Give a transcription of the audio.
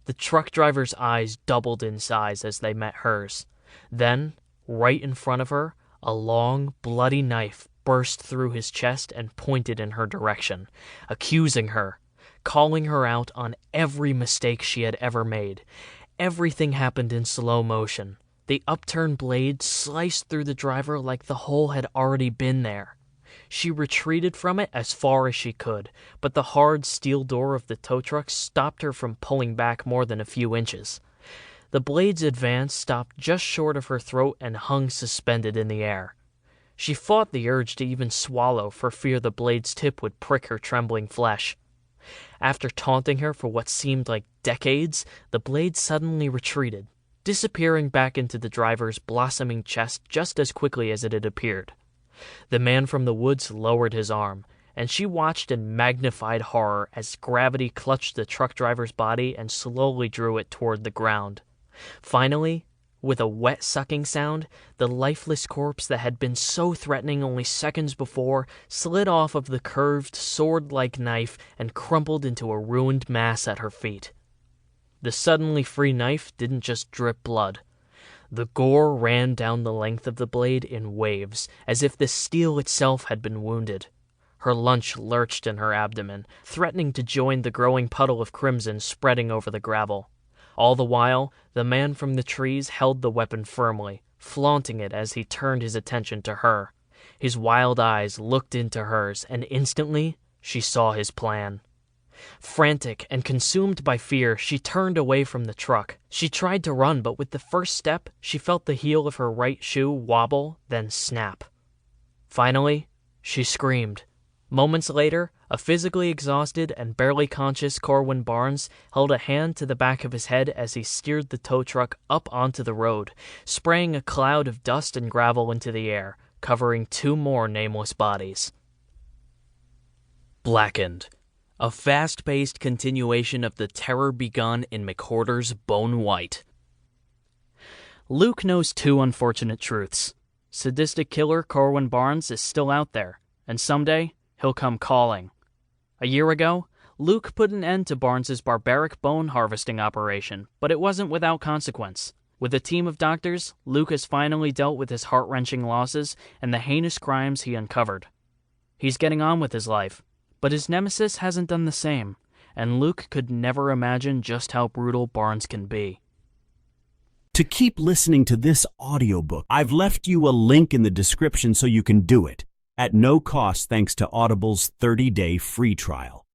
The truck driver's eyes doubled in size as they met hers. Then, right in front of her, a long, bloody knife burst through his chest and pointed in her direction, accusing her, calling her out on every mistake she had ever made. Everything happened in slow motion. The upturned blade sliced through the driver like the hole had already been there. She retreated from it as far as she could, but the hard steel door of the tow truck stopped her from pulling back more than a few inches. The blade's advance stopped just short of her throat and hung suspended in the air. She fought the urge to even swallow for fear the blade's tip would prick her trembling flesh. After taunting her for what seemed like decades, the blade suddenly retreated, disappearing back into the driver's blossoming chest just as quickly as it had appeared. The man from the woods lowered his arm, and she watched in magnified horror as gravity clutched the truck driver's body and slowly drew it toward the ground. Finally, with a wet sucking sound, the lifeless corpse that had been so threatening only seconds before slid off of the curved, sword-like knife and crumpled into a ruined mass at her feet. The suddenly free knife didn't just drip blood. The gore ran down the length of the blade in waves, as if the steel itself had been wounded. Her lunch lurched in her abdomen, threatening to join the growing puddle of crimson spreading over the gravel. All the while, the man from the trees held the weapon firmly, flaunting it as he turned his attention to her. His wild eyes looked into hers, and instantly she saw his plan. Frantic and consumed by fear, she turned away from the truck. She tried to run, but with the first step, she felt the heel of her right shoe wobble, then snap. Finally, she screamed. Moments later, a physically exhausted and barely conscious Corwin Barnes held a hand to the back of his head as he steered the tow truck up onto the road, spraying a cloud of dust and gravel into the air, covering 2 more nameless bodies. Blackened, a fast-paced continuation of the terror begun in McWhorter's Bone White. Luke knows 2 unfortunate truths. Sadistic killer Corwin Barnes is still out there, and someday he'll come calling. A year ago, Luke put an end to Barnes's barbaric bone harvesting operation, but it wasn't without consequence. With a team of doctors, Luke has finally dealt with his heart-wrenching losses and the heinous crimes he uncovered. He's getting on with his life, but his nemesis hasn't done the same, and Luke could never imagine just how brutal Barnes can be. To keep listening to this audiobook, I've left you a link in the description so you can do it, at no cost thanks to Audible's 30-day free trial.